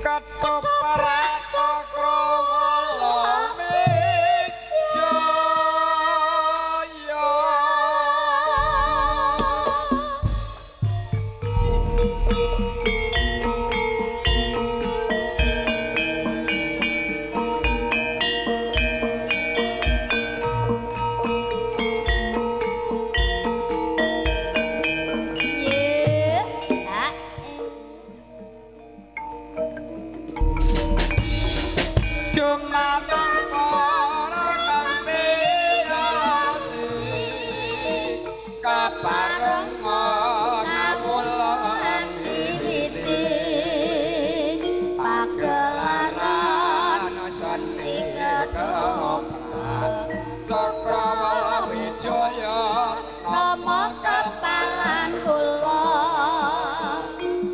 Ketoprak Cakrawala Mijaya Dumateng para kamiyasi kaparenga ngawula miwiti pagelaran seni ketoprak Cakrawala Wijaya nama kepalan kula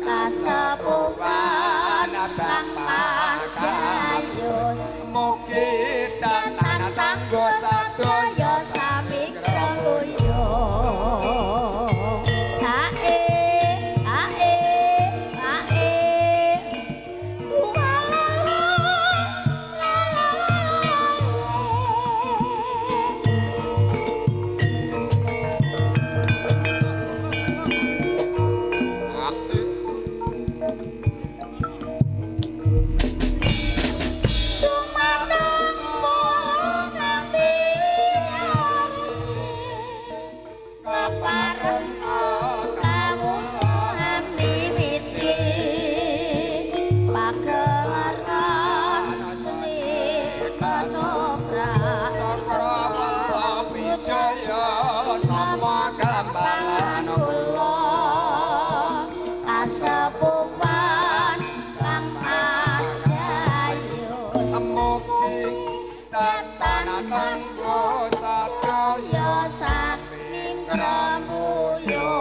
kasepuhan kang pasjayos mugi datang tanggo sadaya sami kramuya ae ae ae Kasepuhan kang pasjayos mugi datang tanggo sadaya sami kramuya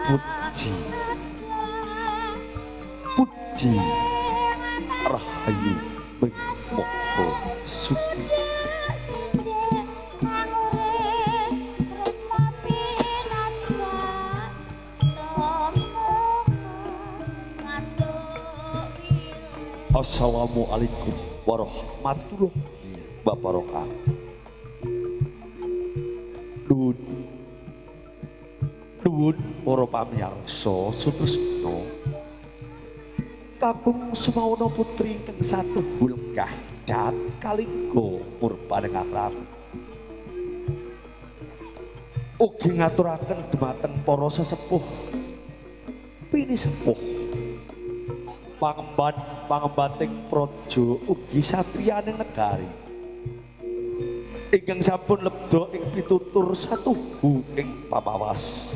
Puji Puji Rahayu Mengmoko Suci Assalamualaikum warahmatullahi wabarakatuh. Nuwun para pamirsa sutresna kakung semawana putri kang satuhu lenggah dat kalingga murpaning akrami ugi ngaturaken dhumateng para sesepuh pinisepuh pangemban-pangembating praja ugi satriyaning negari ingkang sampun lebda ing pitutur satuhu ing pamawas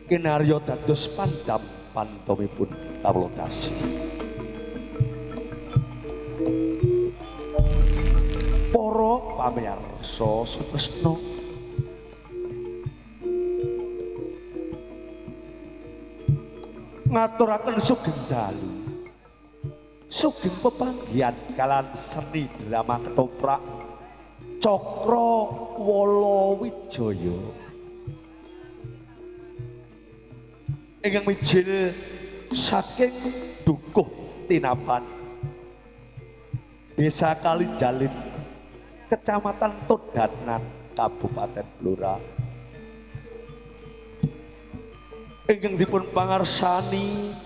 kinarya dados pandam pantomipun kawulodasi para pamirsa sutresna ngaturaken sugeng dalu sugeng pepanggihan kalan seni drama ketoprak Cakrawala Wijaya ingkang mijil saking Dukuh Tinapan Desa Kalijalin Kecamatan Todanan Kabupaten Blora ingkang dipun pangarsani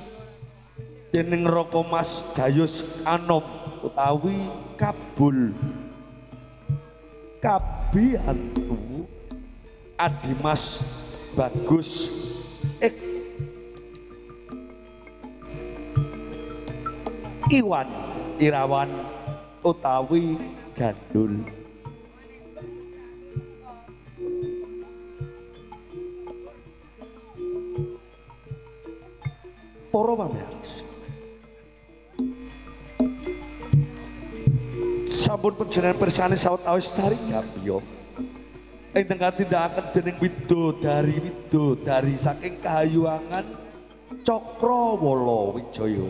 dening Raka Mas Dayus Anom utawi Kabul Kabiantu Adimas Bagus Iwan Irawan utawi Gandul Para pamirsa, sampun panjenengan pirsani sawetawis tari gambya ingkang katindakaken dening widodari saking kahayuangan Cakrawala Wijaya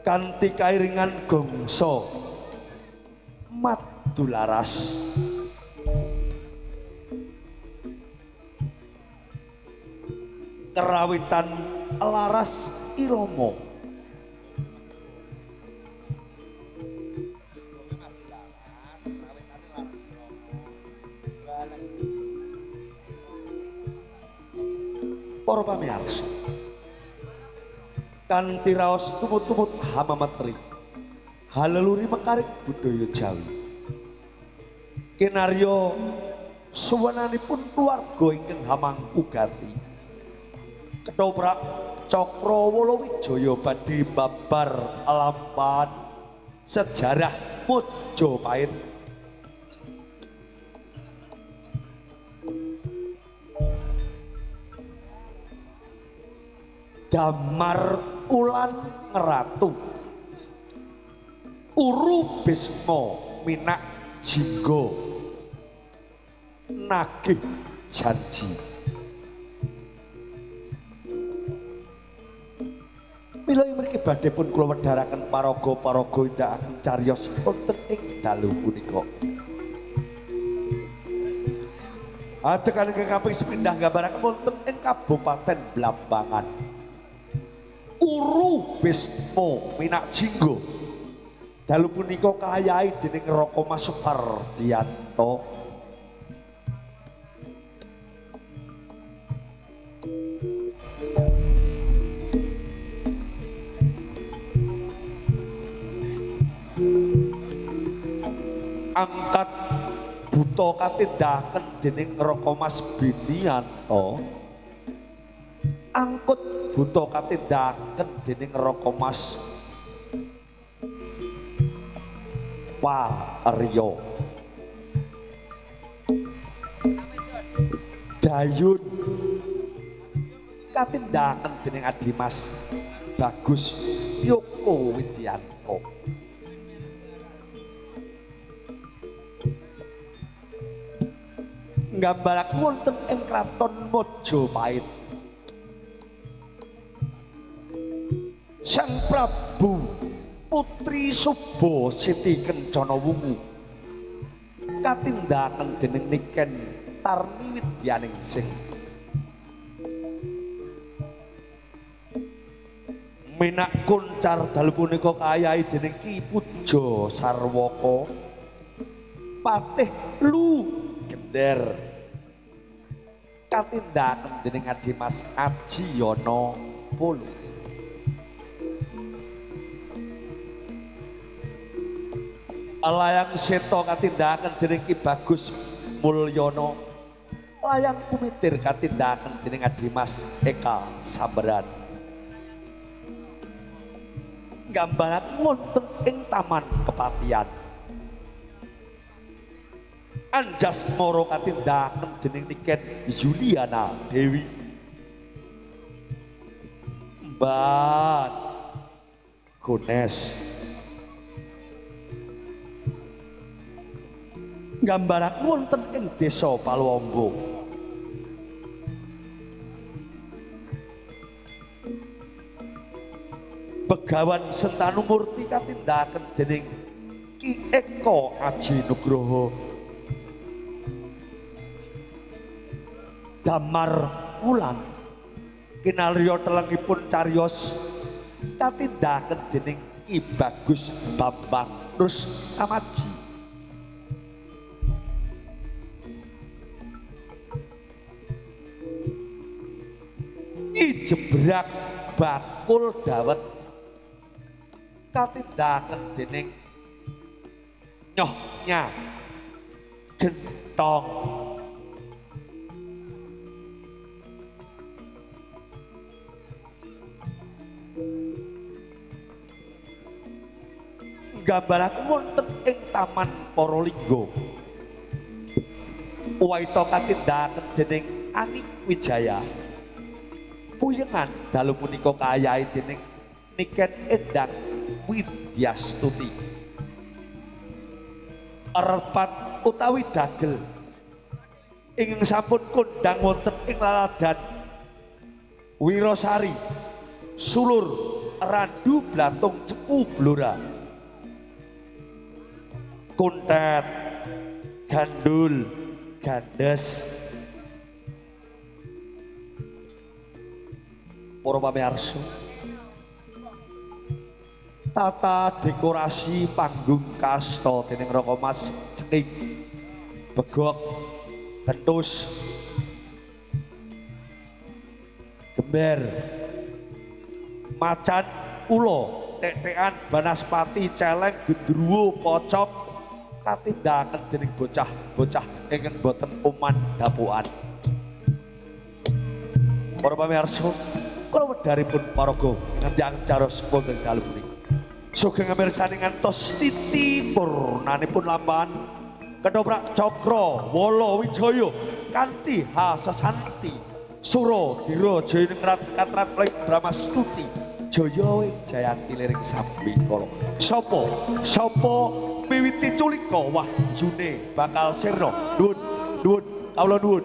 kanthi kairingan gongso Madularas kerawitan laras irama para pamirsa kanthi raos tumut-tumut hamamatri haleluri mekaring budaya Jawi kinarya suwananipun keluarga ingkang hamangkugati Ketoprak Cakrawala Wijaya badhe babar lampahan sejarah Majapahit damar ulan ngeratu uru bisma minak jingga nagih janji mila mriki badhe pun kula wedharaken paraga indakaken cariyos wonten ing dalu punika adegan ingkang kaping sepindhah gambaraken wonten ing Kabupaten Blambangan Uru Bisma Minak Jingga dalu punika kayahi dening Raka Mas Supardiyanto angkat buta katindakan dening Raka Mas Binianto angkut buta katindakan dening Raka Mas Warya Dayun katindakan dening Adimas Bagus Yoko Widianto nggambaraken wonten ing Kraton Majapahit Sang Prabu Putri Suba Siti Kencana Wungu katindakan dening Niken Tarni Widyaningsih Minak Kuncar dalu punika kayahi dening Ki Puja Sarwaka Patih Lu Gender katindakan dening Adimas Ajiyono Polo layang seto katindakan dening Ki Bagus Mulyono layang kumitir katindakan dening Adimas Eka Samberan gambaraken wonten ing Taman Kepatihan Anjas Moro katindakan dening Niken Juliana Dewi Mbak Gones gambaraken wonten ing Desa Palwamba Begawan Sentanu Murti katindakan dening Ki Eko Aji Nugroho Damar Wulan kinarya telengipun cariyos katindakan dening Ki Bagus Bambang Rusnamaji Jebrak bakul dawet katindakan dening Nyohnya Gentong gambaraken wonten ing Taman Paralingga waita katindakan dening Ani Wijaya uyengan dalu punika kayahi dening Niken Endang Widyastuti. Erepat utawi dagel ingkang sampun kondang wonten ing laladan Wirosari, Sulur, Randu, Blatung, Cepu, Blora, Kuntet, Gandul, Gandes. Para pamirsa, tata dekorasi panggung kasta dening Raka Mas Ceking, Begok, Kentus, Gember, Macan, Ulo, Tetean, Banaspati, Celeng, Gendruwo, Pocok katindakan dening bocah-bocah ingkang boten uman dapuan. Para pamirsa, kula wedharipun paraga ngendhang cariyos wonten dalu punika. Sugeng mirsani ngantos titi purnanipun lampahan Ketoprak Cakra Wala Wijaya kanthi hasasanti Sura Dira Jayaningrat Katrat Ling Brahmastuti Jaya Jayanti liring sambikala. Sapa miwiti culika wahyune bakal sirna. Nuwun kawula nuwun.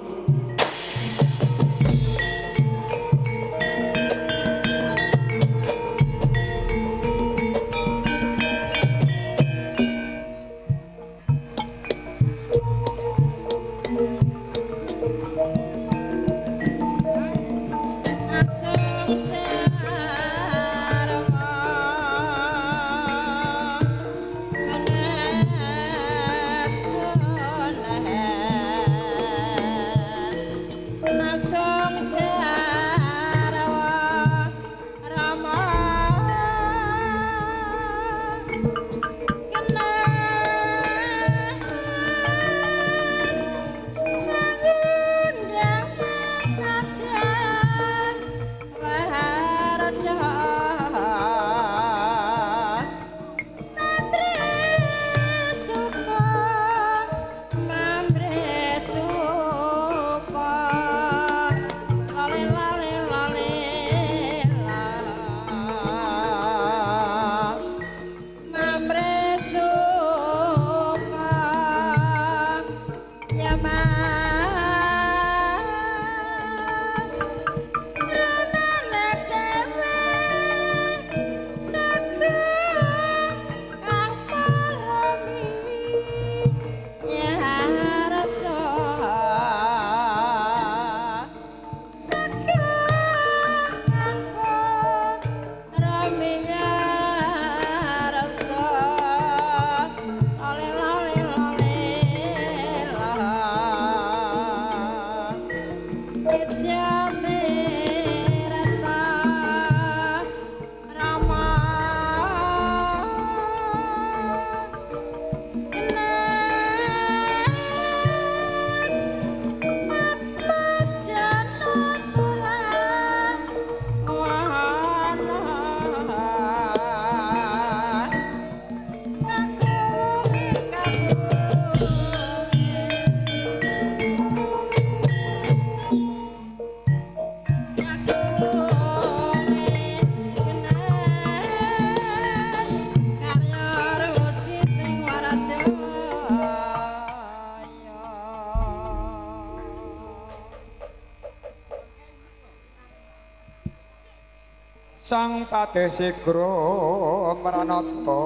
Sang Patih Sigra Pranata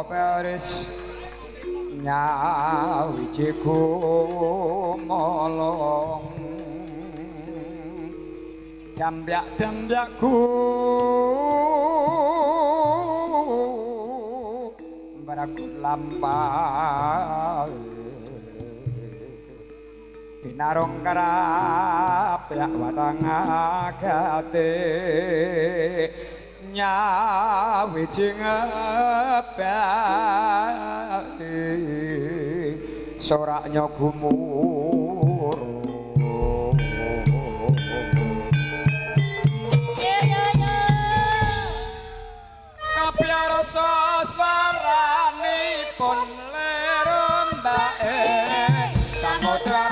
Peris nyawiji gumolong dambyak-dambyakku baragut lampah Binarong karapyak watang agate nyawijing ngepyaki soraknya gumur kapyarasa swaranipun lerembake samudra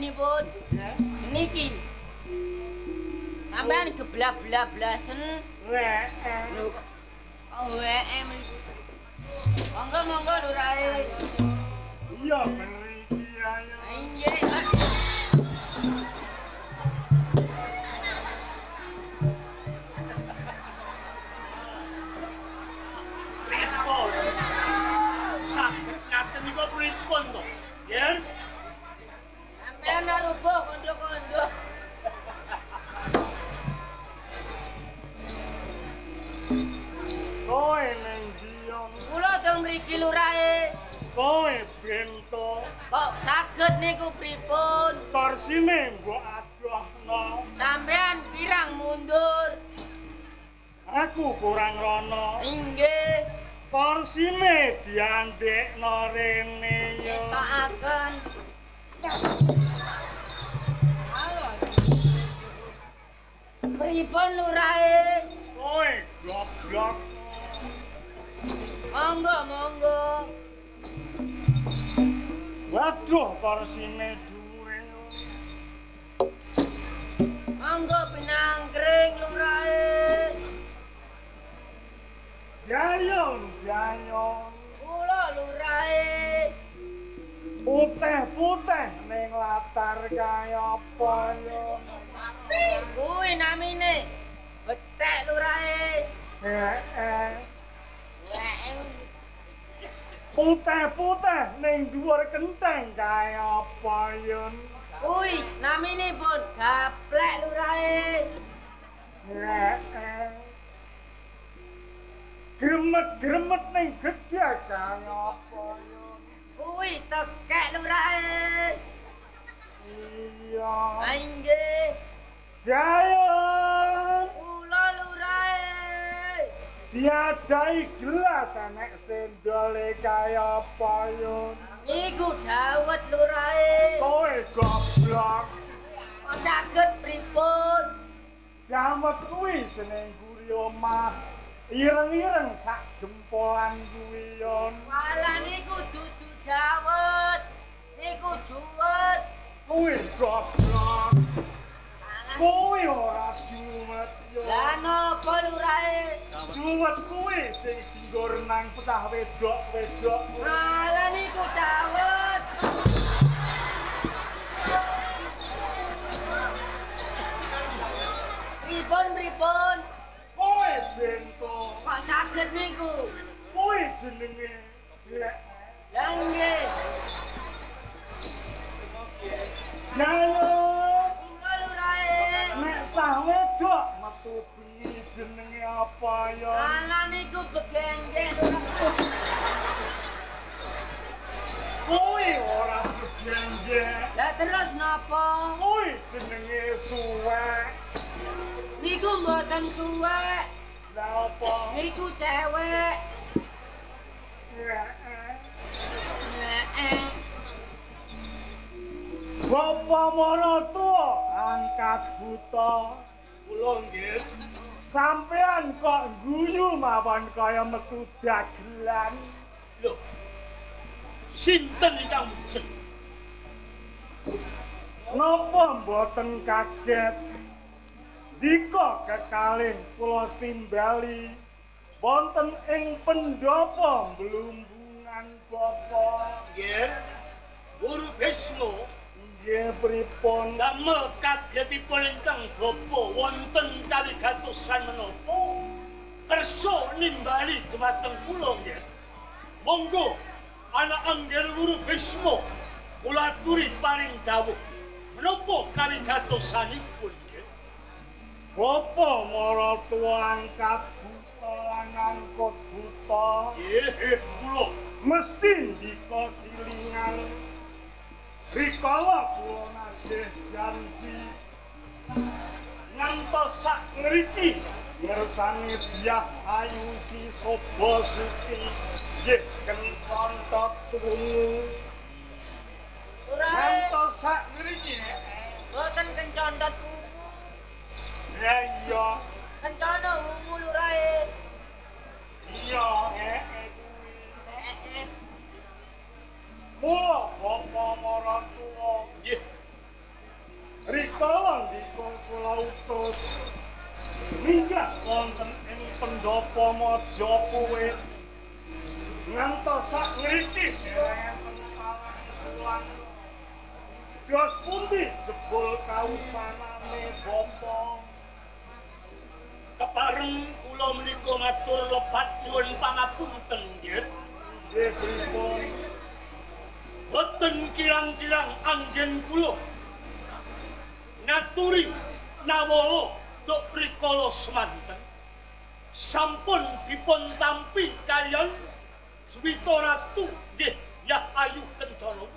naminipun. Niki. Sampeyan geblak-blak-blasen. Lho kok WM iku. Monggo lurahe. Iya mriki ayo. Inggih. Pripun? Saged ngaten niku pripun to? Yen Sampeyan narubuh kondo-kondo. kowe nang ndi? Kula dong mriki lurahe. Kowe bento Kok saged niku pripun? korsine mbok adohno. Sampeyan kirang mundur. Aku kurang rono. Inggih. Korsine diandekno rene yo. Takaken. Pripun lurahe? Kowe goblok. Monggo. Waduh korsine dhuwure. Monggo pinangkring lurahe. Jayon. Kula lurahe. Putih ning latar kaya apa yo. Kuwi namine betek lurahe. Putih ning dhuwur kenteng kaya apa yo. Kuwi naminipun gaplek lurahe. Gremet ning gedhe kaya apa yo. Kuwi tekek lurahe. Iya. Inggih. Jayon. Kula lurahe. Diadai gelas anek cendole kaya apa yo. Niku dawet lurahe. Kowe goblok. Kok saged pripun? Dawet kuwi seneng guri omah. Ireng-ireng sak jempolan kuwi yo. Malah niku dudu dawet. Niku juwet. Kuwi goblok. Kowe ora jumet yo. Lah napa lurahe? Jumet kuwi sing dienggo renang pecah wedok. Malah niku dawet. Pripun? Kowe bento. Kok saged niku? Kowe jenenge lek. Lah nggih. Jayon. Kula lurahe. Nek cah wedok metu bengi jenenge apa yo? Malah niku begengge. Kowe ora berjanji. Lah terus napa? Kowe jenenge suwek. Niku mboten suwek. Lah apa? Niku cewek. Bapak Maratua angkat buta. Kula nggih. Sampean kok guyu mawon kaya metu dagelan. Lho. Sinten ingkang mujeng? Napa mboten kaget? Dika kekalih kula timbali wonten ing pendopo Blumbungan Bapak. Nggih. Guru Bisma Nggih pripun? damel kagetipun ingkang bapa wonten kawigatosan menapa kersa nimbali dumateng kula nggih. Monggo anak angger Guru Bisma kula aturi paring dawuh menapa kawigatosanipun nggih. Bapak Maratua angkat buta lan angkut buta. Nggih, kula Mesti dika kilingan. Rikala kula nagih janji ngantos sak ngriki ngersani Dyah Ayu si Soba Suki nggih kencon krungu. Lurahe. Ngantos sak ngriki Mboten kencondot ungu. ya iya Kencana ungu lurahe. iya kuwi. Mula Bapak Maratua nggih Rikala ndika kula utus minggah wonten ing pendopo Majapahit ngantos sak ngriki enten pangasuhan Bios pundi jebul kausanane bapa Kepareng kula menika matur lepat nyuwun pangapunten nggih. nggih pripun Boten kirang-kirang anggen kula ngaturi nawala duk rikala semanten sampun dipun tampi kaliyan Swita Ratu nggih Yah Ayu Kencana.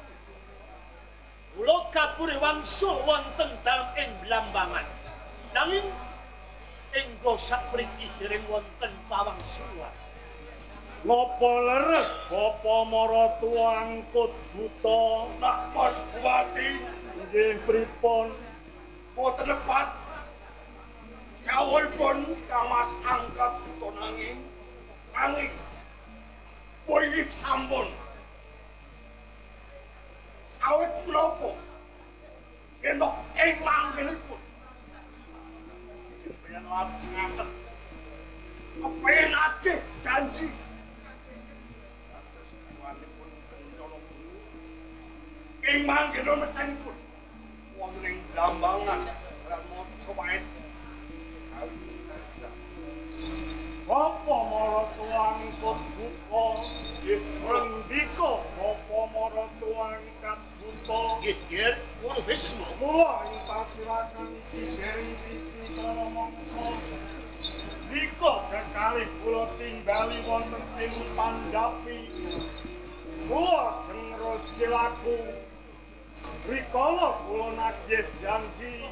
Kula kapure wangsul wonten dalem ing Blambangan. Nanging engko sapriki dereng wonten pawangsulan. Napa leres Bapa Maratua angkut buta? Nak Mas Buati Nggih pripun? boten lepat kawulipun Kamas angkat buta nanging poinip sampun awit menapa entuk ing mangkenipun yen lajeng ngaten kepengake janji atus kuwanipun Kencana Guru ing mangkenipun wonten ing Blambangan lan Majapahit Bapa Maratua angkut buta? Nggih ngendika Bapa Maratua angkat buta? nggih kula Bisma Mula ing pasilakan iki dereng titi kala mangsa. Nika kekalih kula tingali wonten ing Pandapi. Kula jengrus kilaku. Rikala kula nagih janji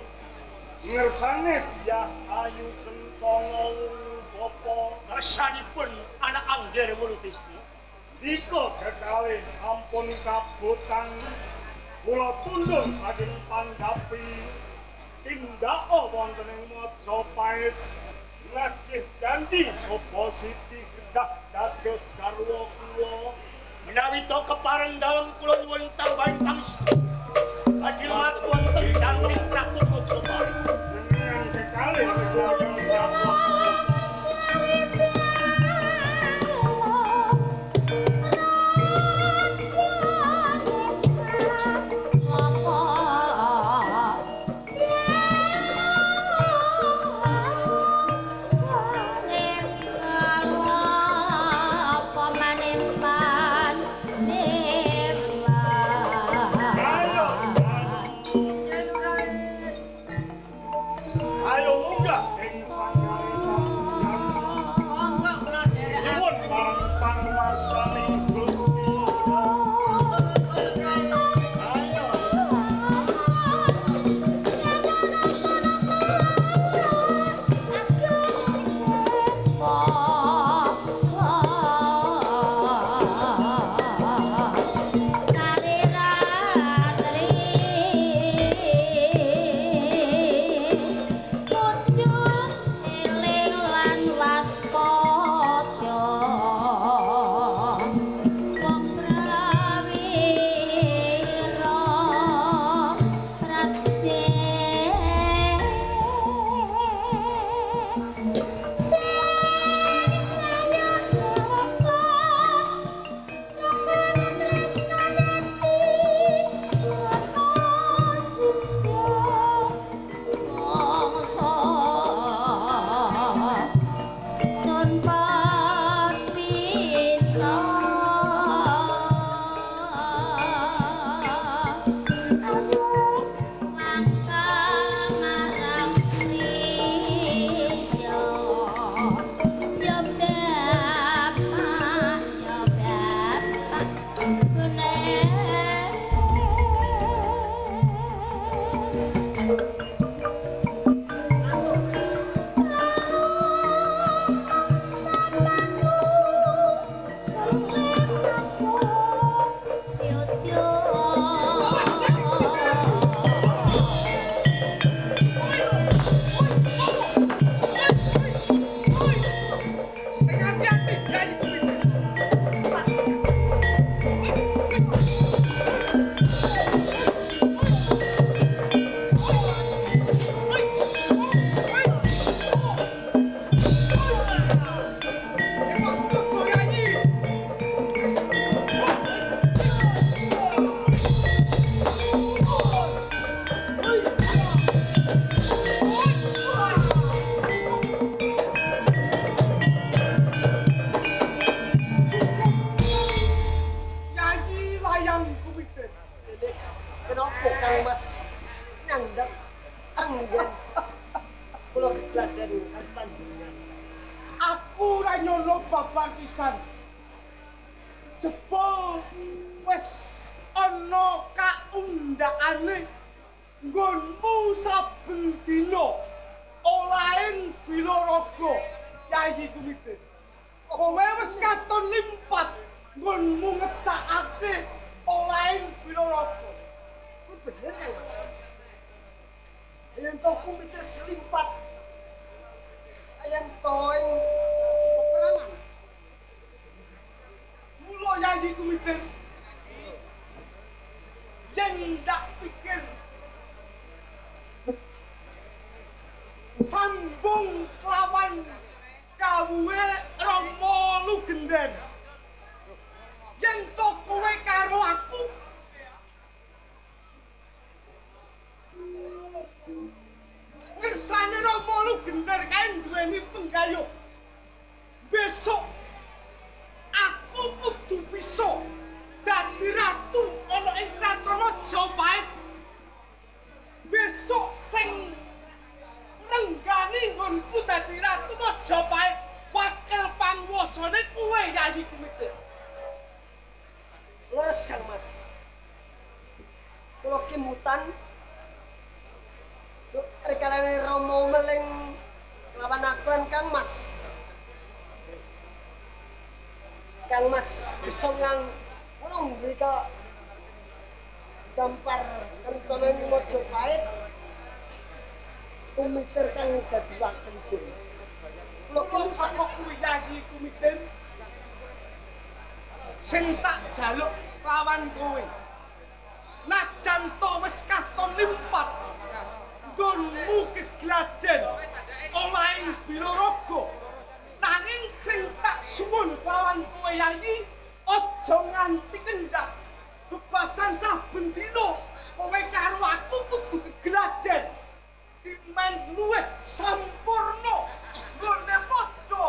ngersane Yah Ayu Kencana Bapa. kersanipun anak angger Multisni. Nika kekalih ampun kabutan kula tunduk saking Pandapi tindaka wonten ing Majapahit nagih janji sapa siti kedah dados garwa kula Menawi to kepareng dalem kula nyuwun tambahin pangestu. Badhe mat wonten Damping Ratu Majapahit. jenengan kekalih kagem dados ayo munggah ing sanggare sampeyan Monggo kula derek nyuwun marang panguwasane Gusti Sarira tri Anggen. Kula gegladen kali panjenengan. Aku ora nyono babar pisan. Jebul wis ana kaundhakane nggonmu saben dina olahen Bilaraga Yayi Tumite. Kowe wis katon limpat nggonmu ngecakake olahen Bilaraga. Kuwi bener kan, Mas? Yen to Tumite selimpat. Yen to ing peperangan. Mula Yayi Tumite yen ndak pikir sambung kelawan kawuhe Rama Lugenden. Yen to kowe karo aku ngersane Rama Lugender kae duweni penggayuh. Besok aku kudu bisa dadi ratu ana ing kraton Majapahit. Besok sing renggani nggonku dadi ratu Majapahit, wakil panguwasane kuwe Yayi Tumite. Leres Kang Mas. Kula kimutan rekanane Rama meling lawan aku lan Kang Mas. Kang Mas bisa nang ono mriko gampar rencana ing Majapahit. Tumite kang dadi wakilipun. Kula saka kuwi Yayi Tumite sing tak jaluk lawan kowe. Najan to wis katon limpat nggonmu gegladen olahing Bilaraga. Nanging sing tak suwun lawan kowe Yayi, aja nganti kendhat. Bebasan saben dina kowe karo aku kudu gegladen. Dimen luwih sampurna nggone padha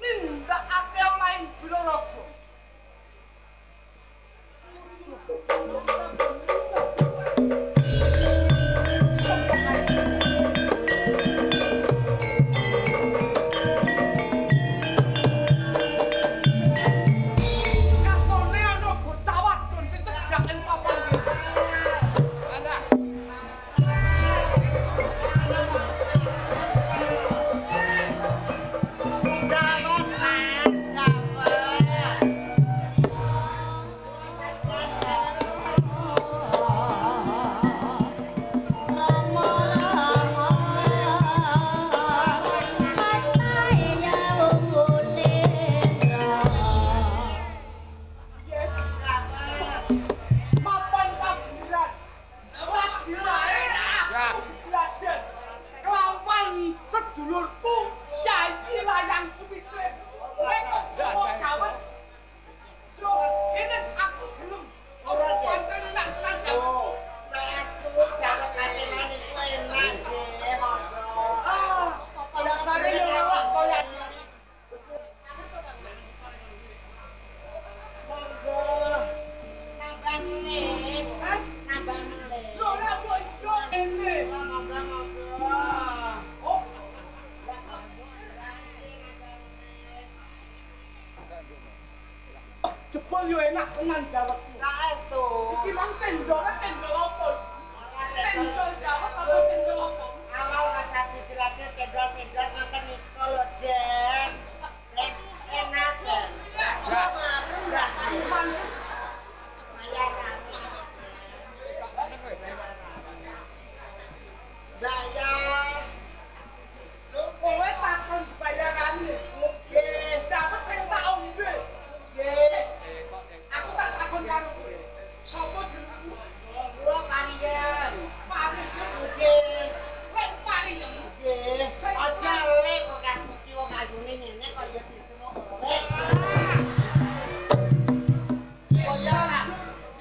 nindakake olahing Bilaraga. Jebol yo enak tenan dawetku. Saestu. Iki wong cendol apa? Cendol dawet apa cendol apa? Kalau rasa dijelaske cendol-cendol ngoten niku lho, Den. Les enak, Den. Jas manis. Bayaran. Bayar. Kowe takon bayarane. Nggih. Dawet sing tak ombe. Nggih. Aku tak takon karo kowe. Sopo jenengmu? Kula Pariem. Pariem. Nggih. Lek Pariem. Nggih. Aja lek kok ngakuti wong ayune ngene kaya diseneng lek. Kaya ora.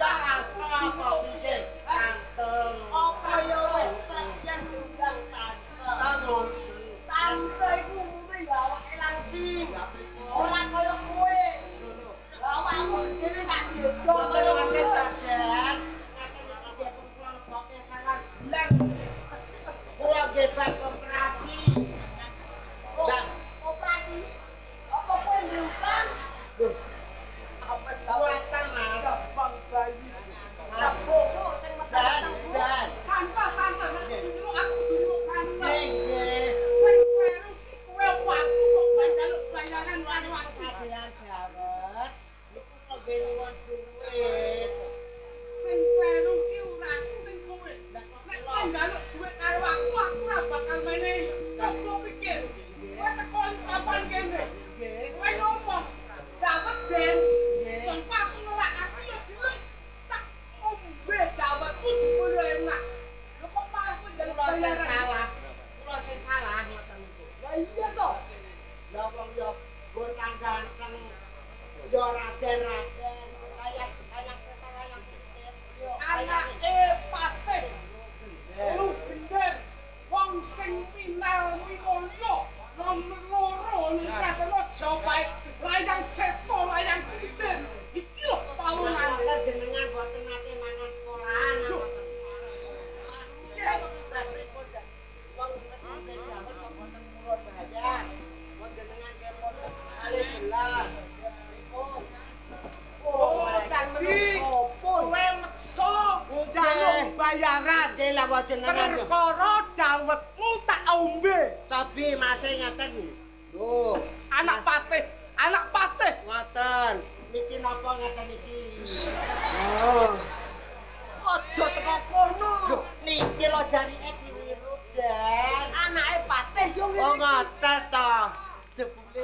Ya kantor apa piye? Kantor. Apa ya wis perhatian juga debat operasi. Dah. Operasi. Apa kowe ndrukan? Buatan mas. Bang bayi. Mas. Bobo sing Dan. Tante aku dulu tante. Nggih. Sing kleru ki kowe waktu kok njaluk bayaran lan waktu. Sadean dawet. Niku kok benuwun duit. Sing kleru ki ora aku ning kowe. Nek kowe njaluk duit karo aku ora bakal menehi. Coba pikir. Kowe teko papan kene. Nggih. Kowe ngomong dawet ben. Nggih. Tanpa aku nolak aku yo dulu tak ombe dawetku jebule enak. Lho kok malah kowe njaluk Kula sing bayaran. salah. Kula sing salah ngoten niku. Lah iya toh. Ya wong yo gur kang ganteng. Yo raden-raden. Layak setel layak pitir. Anake patih. Lu bener. Wong sing minal winulya nomor loro ning kraton Majapahit. Layang seto, layang pitir. Iki lho Ngoten pawonane. jenengan boten nate mangan sekolahan ngoten. Ya, Nasipun wong mesti dawet kok boten purun bayar. Wong jenengan kepon kali belas. Pripun? oh, dadi kowe meksa njaluk bayaran. Nggih lah wong jenengan yo. Perkara dawetmu tak ombe. Cobi masih ngaten. Lho, Anak patih, anak patih. ngoten. Niki napa ngaten iki? Oh. Aja teko kono. Lho, niki lho jarike diwirut, Den. Anake patih yo Oh, ngene. ngoten to. Jebule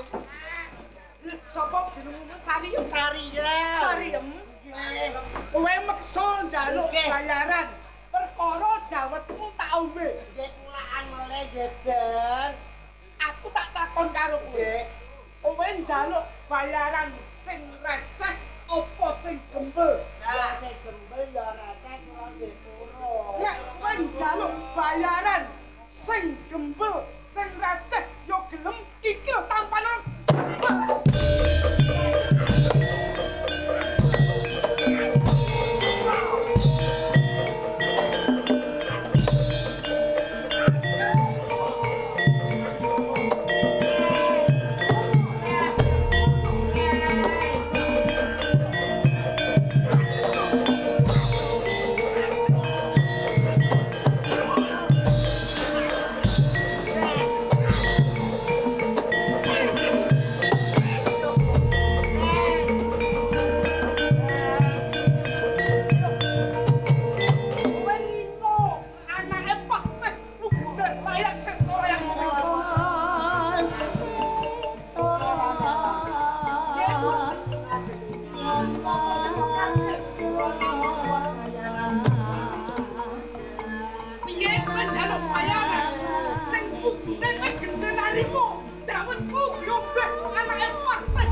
Sapa jenengmu Sari? Sari ya. Sariem. Nggih. Kowe meksa njaluk Nggih. bayaran. Perkara dawetmu tak ombe. Nggih kulaan meleh nggih, Den. Aku tak takon karo kowe. Nggih. Kowe njaluk bayaran sing receh apa sing gembel? Lah sing gembel ya receh kula nggih purun. Nek kowe njaluk bayaran sing gembel, sing receh yo gelem kikil tampanan. Kowe ngino anake patih lu gede layak sing ora yang ngomong. Piye kowe njaluk bayaran sing kudune kowe gendenanimu dawetku diombek anake patih.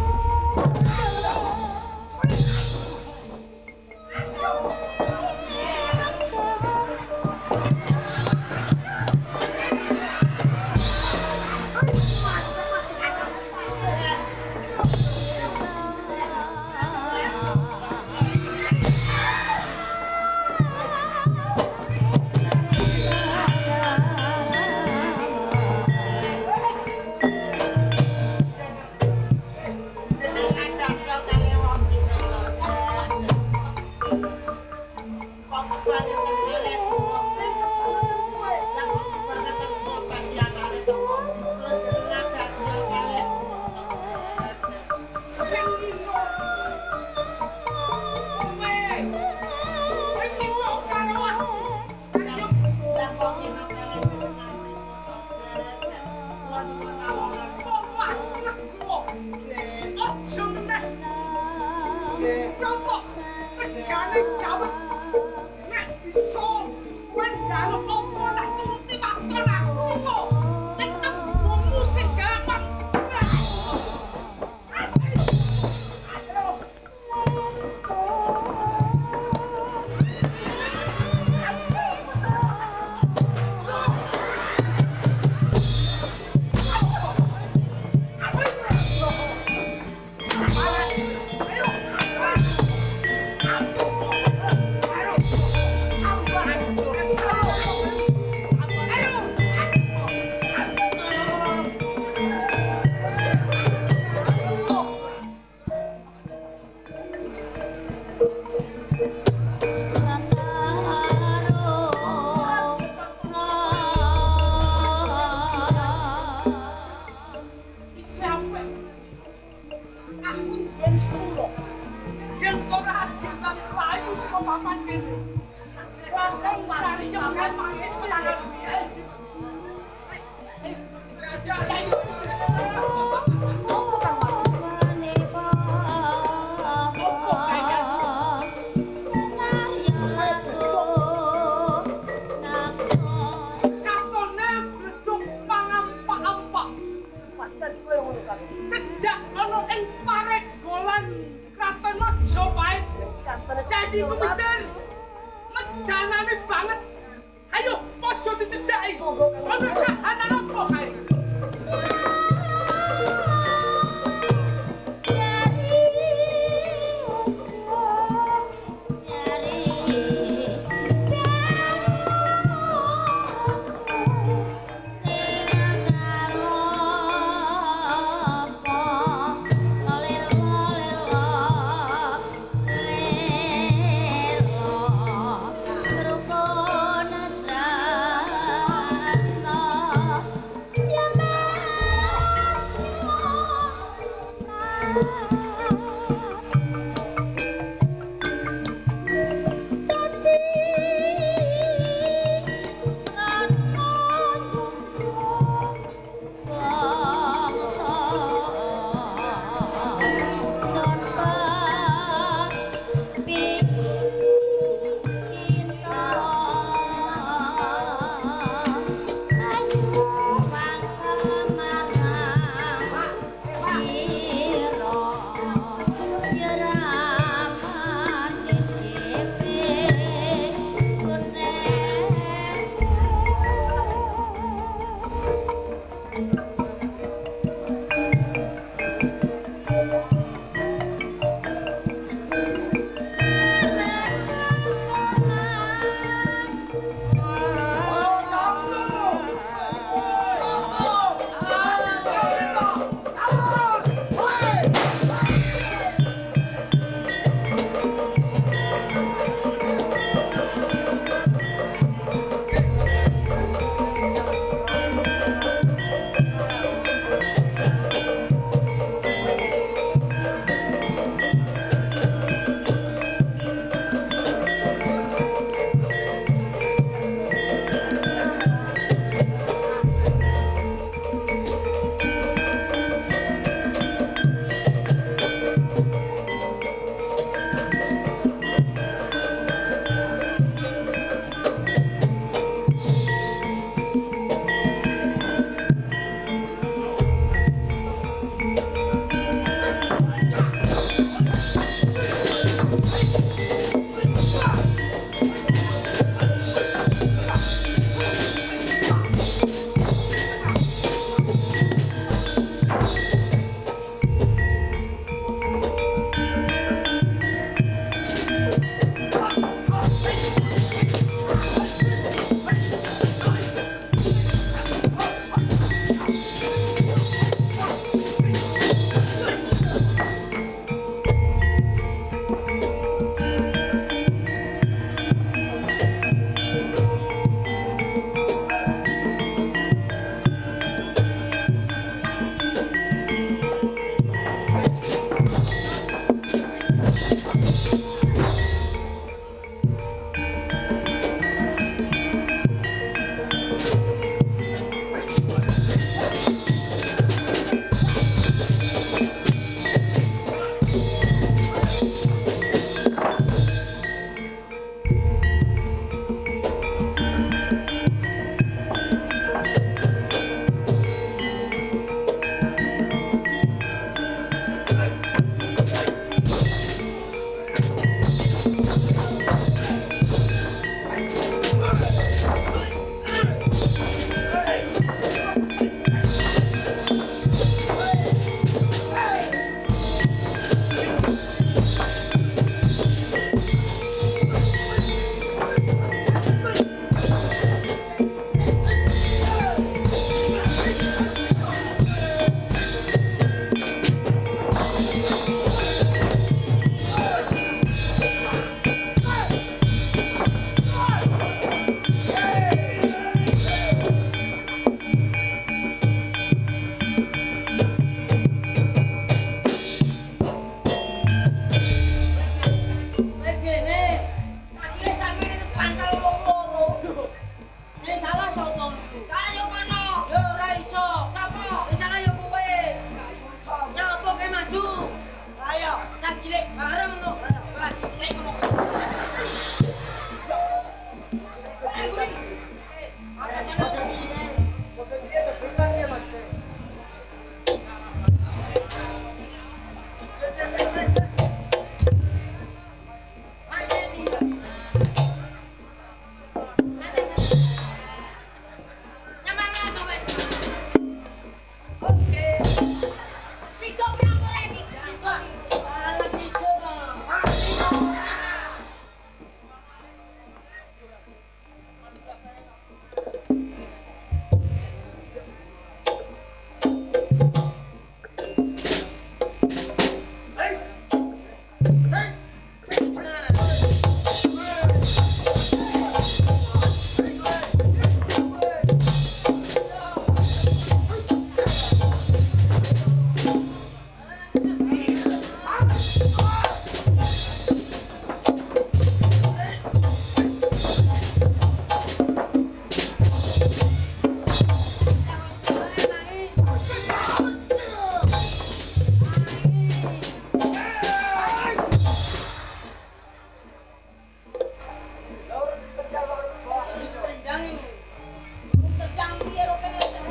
Adi Kumidan. Menjanani banget. Ayo, podo dicedhaki. Ono kahanan opo kae? Rukun tresno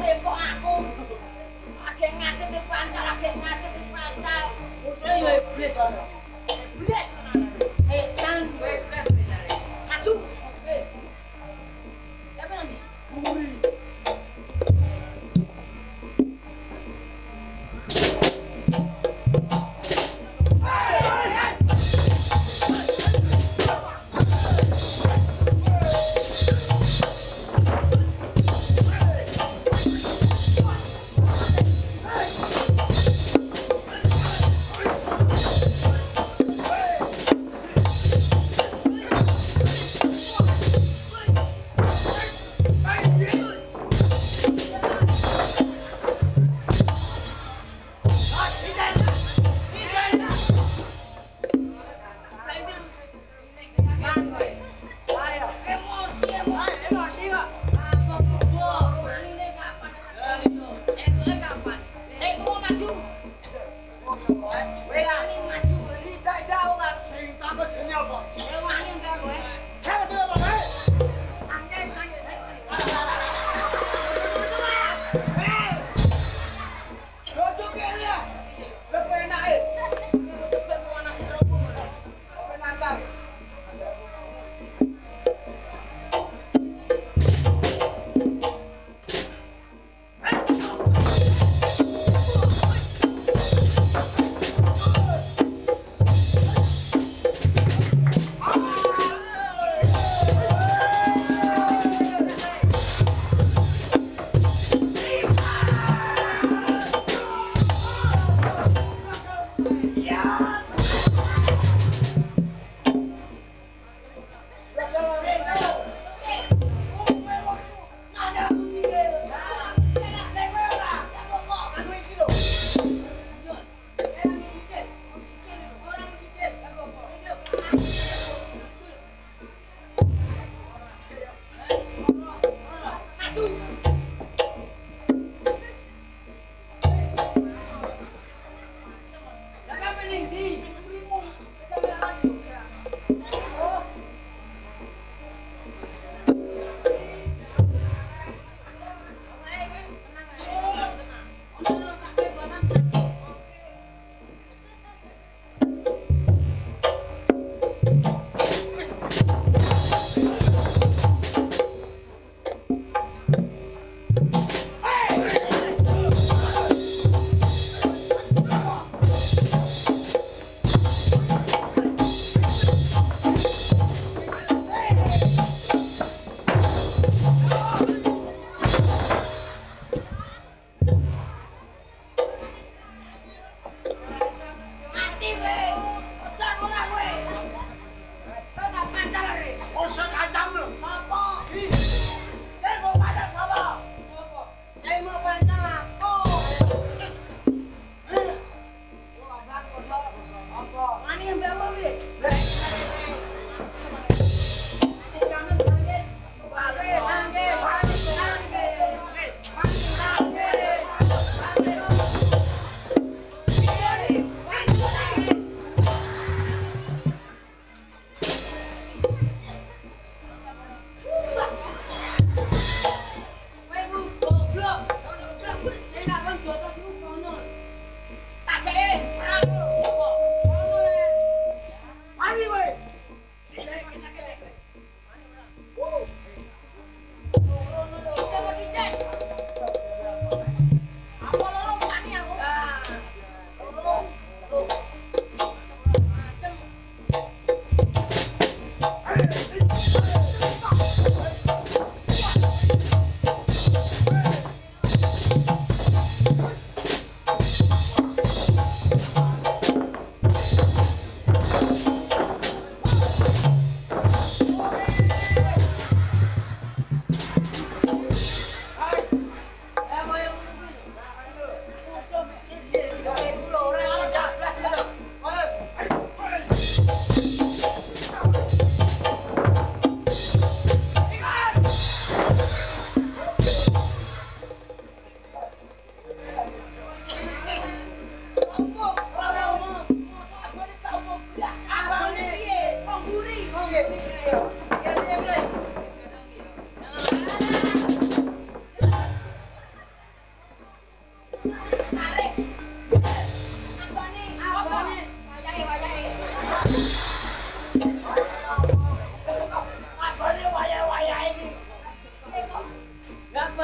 tembok aku. Lagi ngadeg di pancal, lagi ngadeg di pancal. Saya ya iblis. Iblis. Setan. Maju. Siapa nanti? Muri.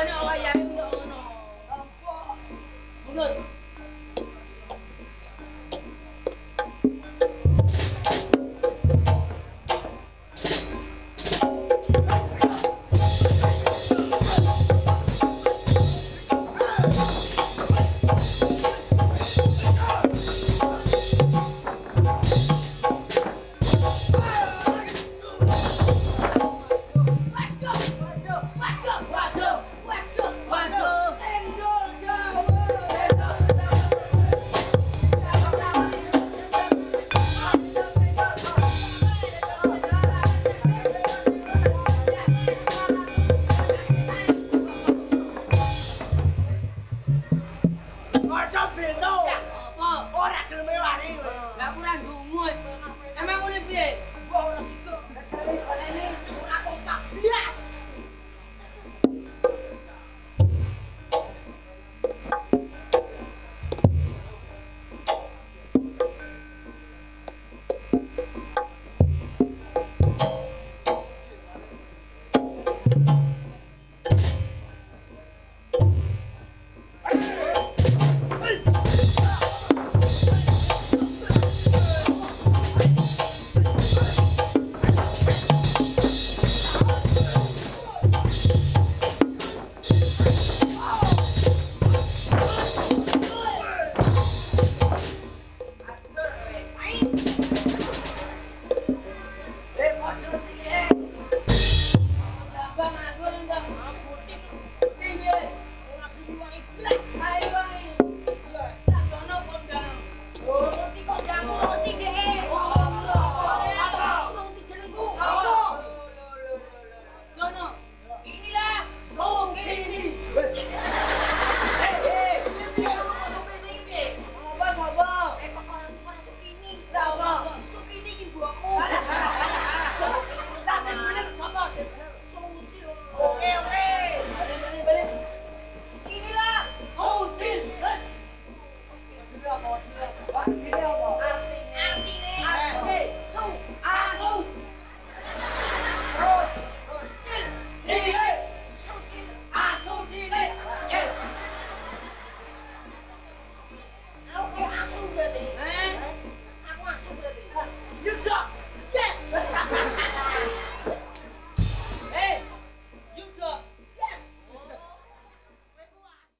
nek wayahe yo ngono. Mundur. Ora gelem wani. Lah kurang dungu. Emang ngene piye?